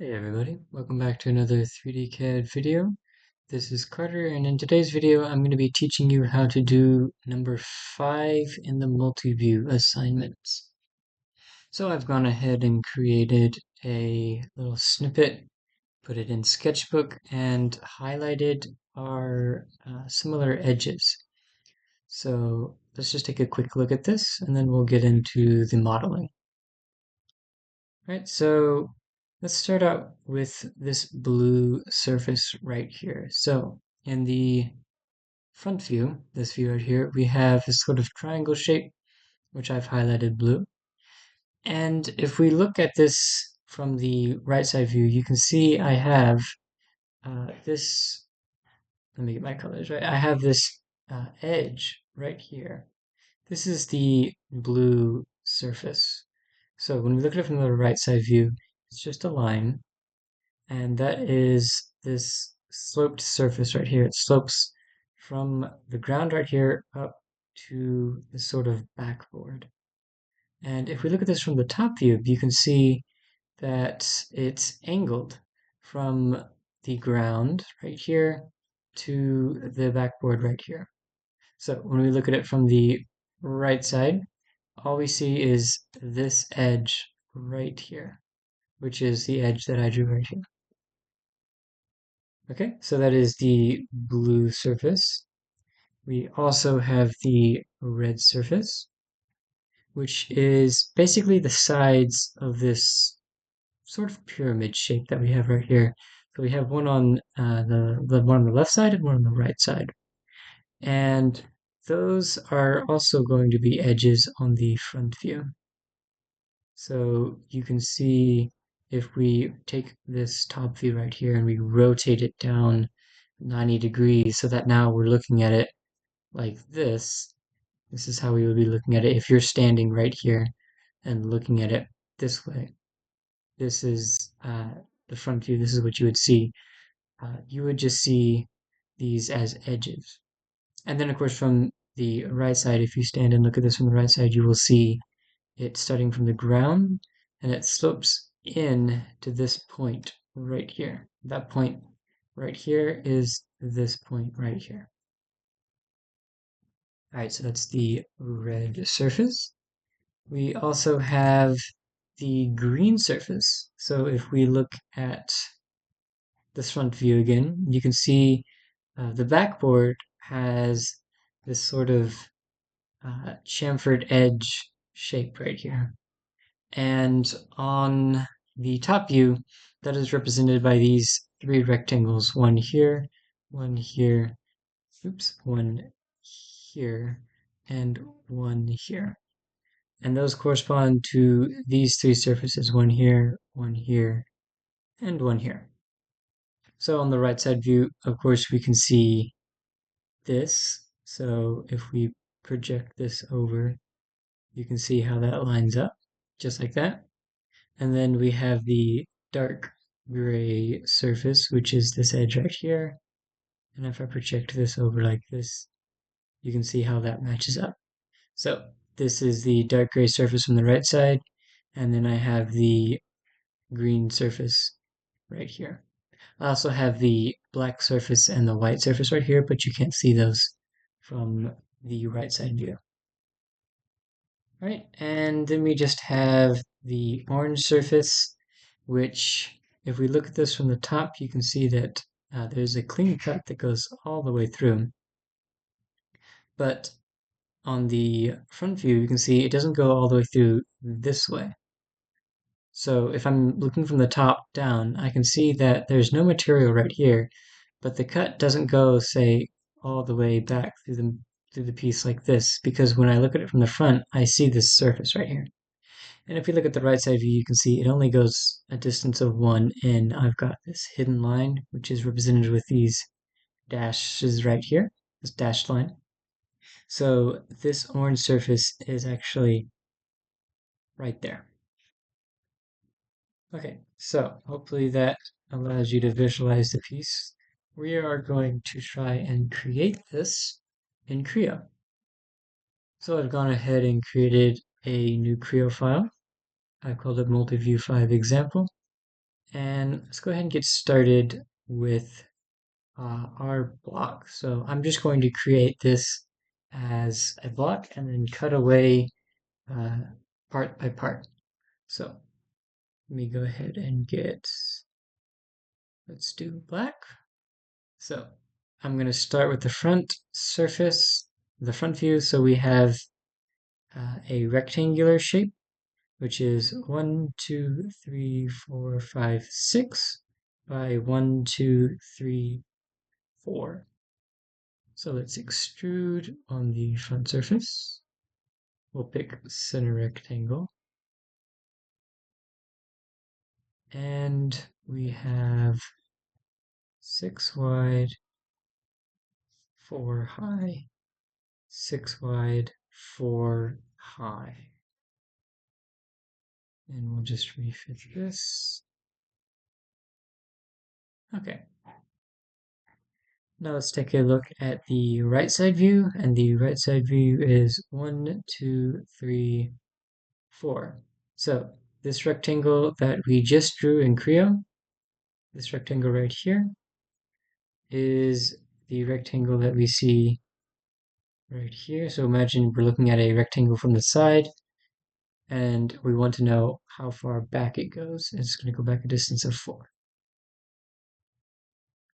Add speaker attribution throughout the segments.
Speaker 1: Hey everybody, welcome back to another 3D CAD video. This is Carter, and in today's video I'm going to be teaching you how to do number 5 in the multi-view assignments. So I've gone ahead and created a little snippet, put it in Sketchbook, and highlighted our similar edges. So let's just take a quick look at this, and then we'll get into the modeling. Right, so let's start out with this blue surface right here. So in the front view, this view right here, we have this sort of triangle shape, which I've highlighted blue. And if we look at this from the right side view, you can see I have this, let me get my colors right. I have this edge right here. This is the blue surface. So when we look at it from the right side view, it's just a line. And that is this sloped surface right here. It slopes from the ground right here up to this sort of backboard. And if we look at this from the top view, you can see that it's angled from the ground right here to the backboard right here. So when we look at it from the right side, all we see is this edge right here, which is the edge that I drew right here. Okay, so that is the blue surface. We also have the red surface, which is basically the sides of this sort of pyramid shape that we have right here. So we have one on the one on the left side and one on the right side. And those are also going to be edges on the front view. So you can see if we take this top view right here and we rotate it down 90 degrees so that now we're looking at it like this. This is how we would be looking at it if you're standing right here and looking at it this way. This is the front view. This is what you would see. You would just see these as edges. And then, of course, from the right side, if you stand and look at this from the right side, you will see it starting from the ground and it slopes in to this point right here. That point right here is this point right here. All right, so that's the red surface. We also have the green surface. So if we look at this front view again, you can see the backboard has this sort of chamfered edge shape right here. And on the top view, that is represented by these three rectangles, one here, one here, oops, one here, and one here. And those correspond to these three surfaces, one here, and one here. So on the right side view, of course, we can see this. So if we project this over, you can see how that lines up, just like that. And then we have the dark gray surface, which is this edge right here. And if I project this over like this, you can see how that matches up. So this is the dark gray surface from the right side, and then I have the green surface right here. I also have the black surface and the white surface right here, but you can't see those from the right side view. All right, and then we just have the orange surface, which if we look at this from the top, you can see that there's a clean cut that goes all the way through. But on the front view, you can see it doesn't go all the way through this way. So if I'm looking from the top down, I can see that there's no material right here, but the cut doesn't go, say, all the way back through the piece like this, because when I look at it from the front, I see this surface right here. And if we look at the right side view, you can see it only goes a distance of 1, and I've got this hidden line, which is represented with these dashes right here, this dashed line. So this orange surface is actually right there. Okay, so hopefully that allows you to visualize the piece. We are going to try and create this in Creo. So I've gone ahead and created a new Creo file. I called it Multiview 5 example. And let's go ahead and get started with our block. So I'm just going to create this as a block and then cut away uh, part by part. So let me go ahead and let's do black. So I'm going to start with the front surface, the front view. So we have a rectangular shape, which is 1, 2, 3, 4, 5, 6 by 1, 2, 3, 4. So let's extrude on the front surface. We'll pick center rectangle. And we have 6 wide, 4 high, 6 wide, 4 high. And we'll just refit this. Okay. Now let's take a look at the right side view, and the right side view is 1, 2, 3, 4. So this rectangle that we just drew in Creo, this rectangle right here, is the rectangle that we see right here. So imagine we're looking at a rectangle from the side, and we want to know how far back it goes. It's going to go back a distance of 4.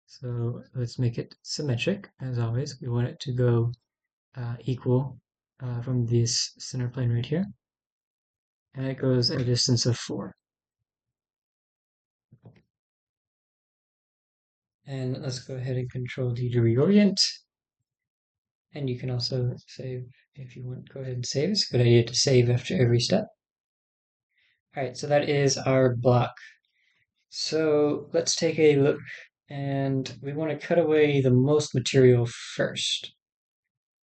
Speaker 1: So let's make it symmetric, as always. We want it to go equal from this center plane right here. And it goes a distance of 4. And let's go ahead and Control D to reorient. And you can also save if you want. Go ahead and save. It's a good idea to save after every step. All right, so that is our block. So let's take a look, and we want to cut away the most material first.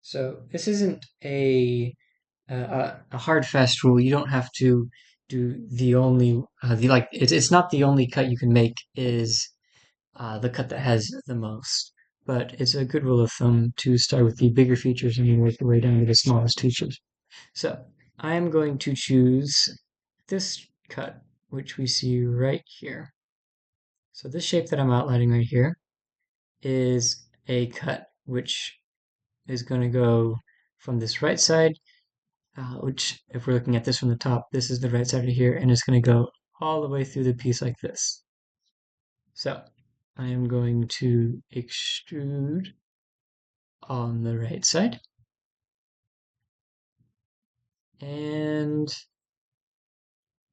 Speaker 1: So this isn't a hard fast rule. You don't have to do the only it's not the only cut you can make is the cut that has the most. But it's a good rule of thumb to start with the bigger features and then work your way down to the smallest features. So I'm going to choose this cut, which we see right here. So this shape that I'm outlining right here is a cut which is going to go from this right side, which if we're looking at this from the top, this is the right side of here, and it's going to go all the way through the piece like this. So I am going to extrude on the right side, and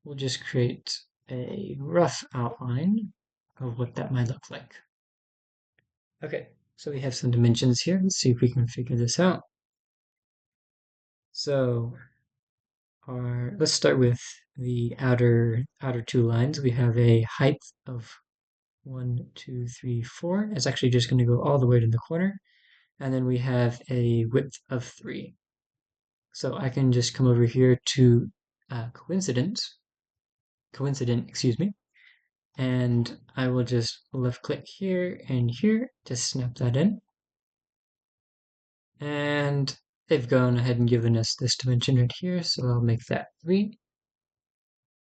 Speaker 1: we'll just create a rough outline of what that might look like. Okay, so we have some dimensions here. Let's see if we can figure this out. So let's start with the outer two lines. We have a height of 1, 2, 3, 4. It's actually just going to go all the way to the corner. And then we have a width of 3. So I can just come over here to coincident, excuse me, and I will just left click here and here to snap that in. And they've gone ahead and given us this dimension right here, so I'll make that 3.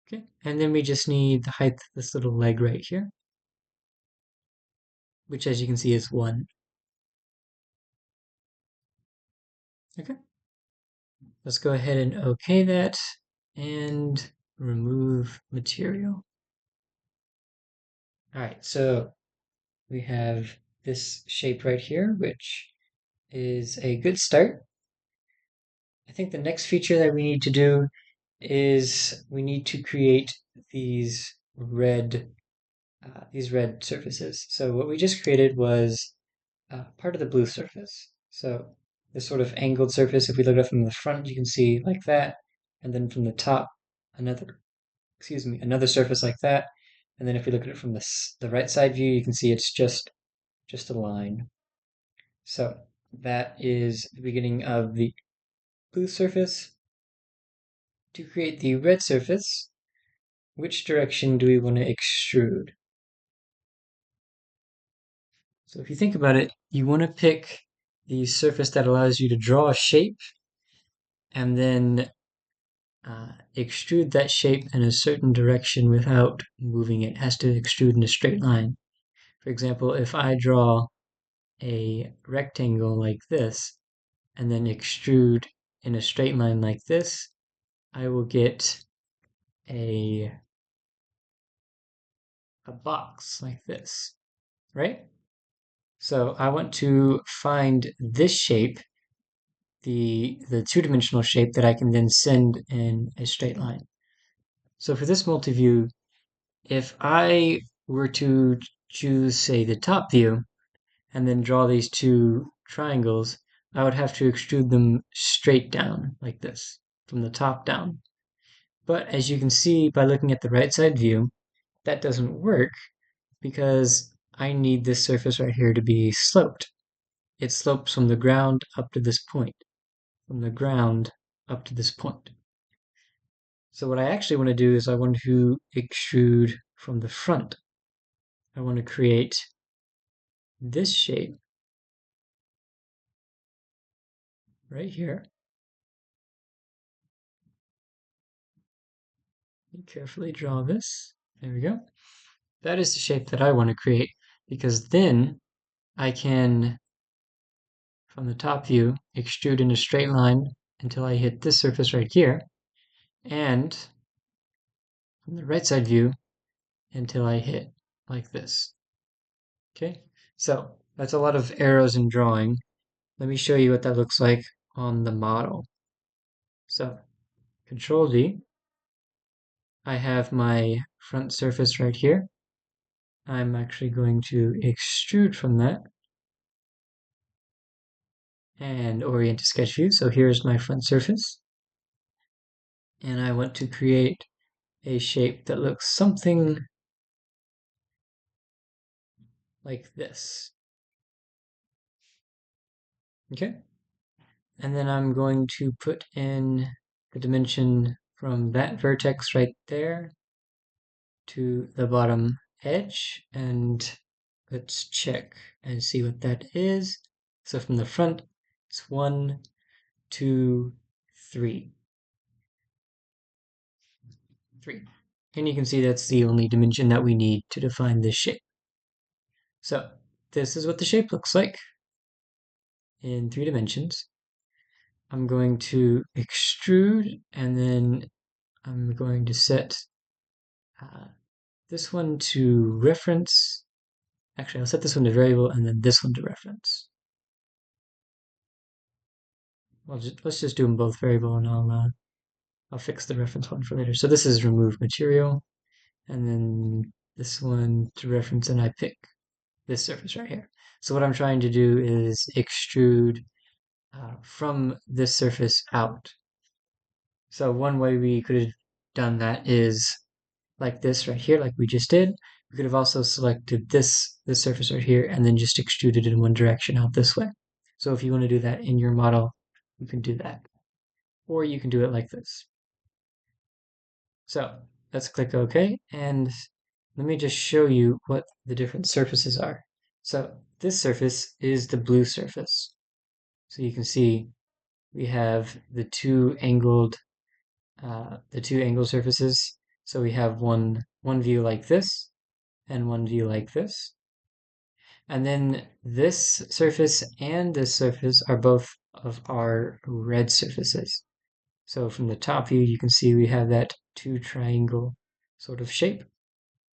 Speaker 1: Okay, and then we just need the height of this little leg right here, which as you can see is 1. Okay, let's go ahead and OK that and remove material. All right, so we have this shape right here, which is a good start. I think the next feature that we need to do is we need to create these red surfaces. So what we just created was part of the blue surface. So this sort of angled surface, if we look at it from the front, you can see like that, and then from the top, another surface like that, and then if we look at it from the right side view, you can see it's just a line. So that is the beginning of the blue surface. To create the red surface, which direction do we want to extrude? So if you think about it, you want to pick the surface that allows you to draw a shape and then extrude that shape in a certain direction without moving it. It has to extrude in a straight line. For example, if I draw a rectangle like this and then extrude in a straight line like this, I will get a box like this, right? So I want to find this shape, the two-dimensional shape that I can then send in a straight line. So for this multi-view, if I were to choose, say, the top view and then draw these two triangles, I would have to extrude them straight down like this, from the top down. But as you can see by looking at the right side view, that doesn't work because I need this surface right here to be sloped. It slopes from the ground up to this point, from the ground up to this point. So what I actually want to do is I want to extrude from the front. I want to create this shape right here. And carefully draw this. There we go. That is the shape that I want to create because then I can, from the top view, extrude in a straight line until I hit this surface right here, and from the right side view until I hit like this. Okay, so that's a lot of arrows in drawing. Let me show you what that looks like on the model. So, Control D, I have my front surface right here. I'm actually going to extrude from that and orient to sketch view. So here's my front surface. And I want to create a shape that looks something like this. Okay. And then I'm going to put in the dimension from that vertex right there to the bottom edge, and let's check and see what that is. So from the front, it's 1, 2, 3. 3. And you can see that's the only dimension that we need to define this shape. So this is what the shape looks like in 3 dimensions. I'm going to extrude, and then I'm going to set this one to reference. Actually, I'll set this one to variable and then this one to reference. Let's just do them both variable, and I'll fix the reference one for later. So this is remove material, and then this one to reference, and I pick this surface right here. So what I'm trying to do is extrude from this surface out. So one way we could have done that is like this right here, like we just did. We could have also selected this surface right here and then just extruded in one direction out this way. So if you want to do that in your model, you can do that. Or you can do it like this. So let's click OK, and let me just show you what the different surfaces are. So this surface is the blue surface. So you can see we have the two angled surfaces. So we have one view like this and one view like this. And then this surface and this surface are both of our red surfaces. So from the top view, you can see we have that two triangle sort of shape.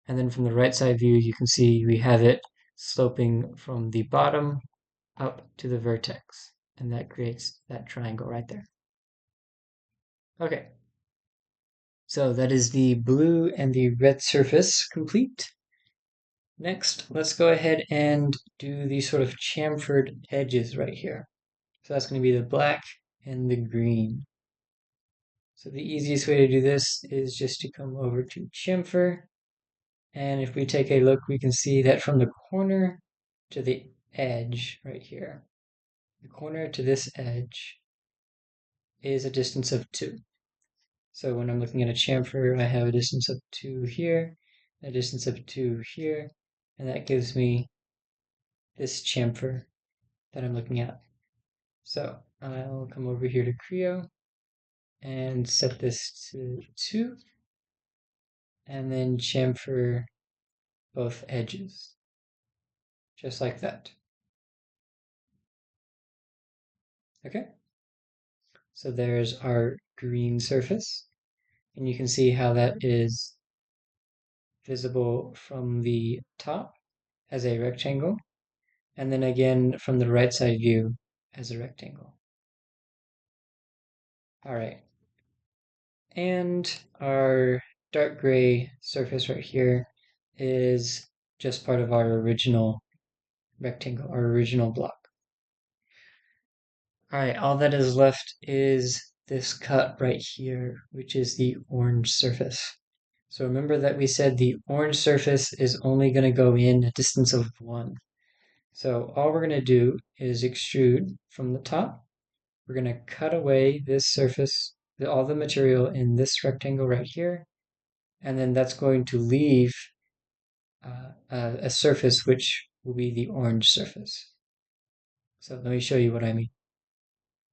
Speaker 1: And then from the right side view, you can see we have it sloping from the bottom up to the vertex. And that creates that triangle right there. Okay, so that is the blue and the red surface complete. Next, let's go ahead and do these sort of chamfered edges right here. So that's going to be the black and the green. So the easiest way to do this is just to come over to chamfer. And if we take a look, we can see that from the corner to the edge right here, the corner to this edge is a distance of 2. So when I'm looking at a chamfer, I have a distance of 2 here, a distance of 2 here, and that gives me this chamfer that I'm looking at. So I'll come over here to Creo, and set this to 2, and then chamfer both edges, just like that. Okay, so there's our green surface, and you can see how that is visible from the top as a rectangle, and then again from the right side view as a rectangle. All right, and our dark gray surface right here is just part of our original rectangle, our original block. All right, all that is left is this cut right here, which is the orange surface. So remember that we said the orange surface is only going to go in a distance of 1. So all we're going to do is extrude from the top. We're going to cut away this surface, all the material in this rectangle right here, and then that's going to leave a surface which will be the orange surface. So let me show you what I mean.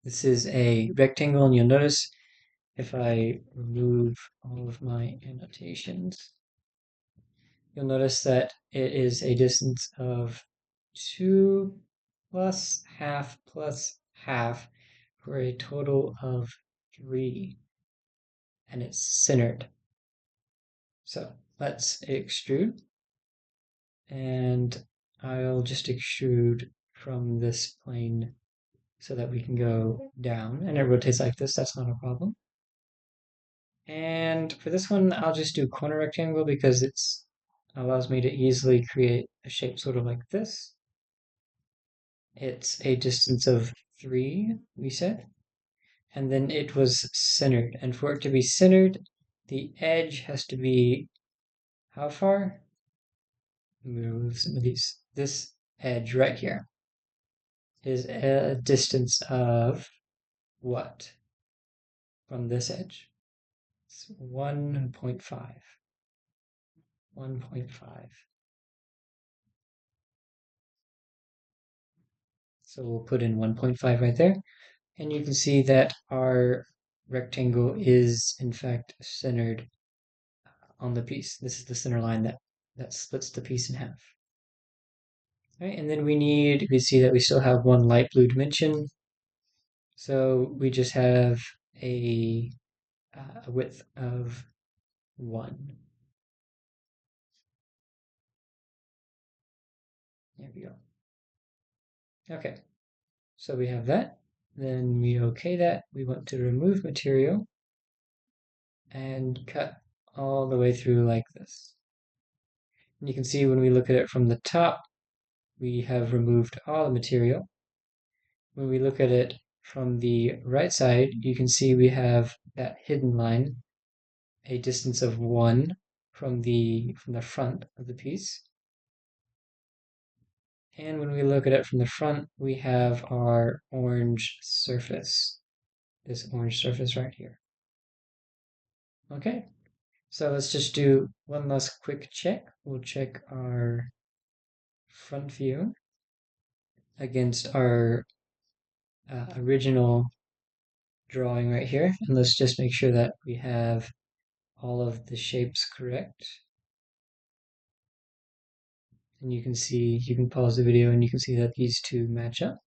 Speaker 1: This is a rectangle, and you'll notice if I remove all of my annotations, you'll notice that it is a distance of 2 plus half for a total of 3, and it's centered. So let's extrude, and I'll just extrude from this plane so that we can go down, and it rotates like this, that's not a problem. And for this one, I'll just do corner rectangle because it allows me to easily create a shape sort of like this. It's a distance of 3, we said, and then it was centered. And for it to be centered, the edge has to be how far? Let me remove some of these. This edge right here is a distance of what from this edge? It's 1.5. 1.5. So we'll put in 1.5 right there. And you can see that our rectangle is in fact centered on the piece. This is the center line that splits the piece in half. All right, and then we see that we still have one light blue dimension. So we just have a width of 1. There we go. Okay, so we have that. Then we okay that. We want to remove material and cut all the way through like this. And you can see when we look at it from the top, we have removed all the material. When we look at it from the right side, you can see we have that hidden line, a distance of 1 from the front of the piece. And when we look at it from the front, we have our orange surface, this orange surface right here. Okay, so let's just do one last quick check. We'll check our front view against our original drawing right here, and let's just make sure that we have all of the shapes correct. And you can see, you can pause the video and you can see that these two match up.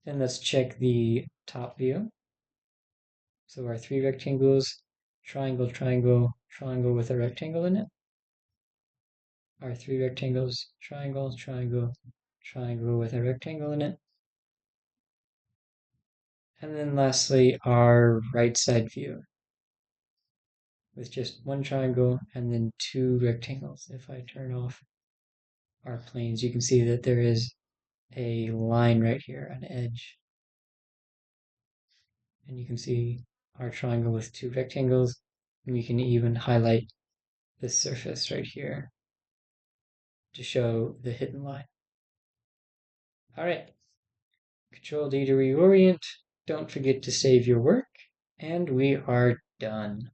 Speaker 1: Then let's check the top view. So our 3 rectangles, triangle, triangle, triangle with a rectangle in it. Our 3 rectangles, triangle, triangle, triangle with a rectangle in it. And then lastly, our right side view with just 1 triangle and then 2 rectangles. If I turn off our planes, you can see that there is a line right here, an edge. And you can see our triangle with 2 rectangles, and we can even highlight this surface right here to show the hidden line. All right, Control D to reorient. Don't forget to save your work, and we are done.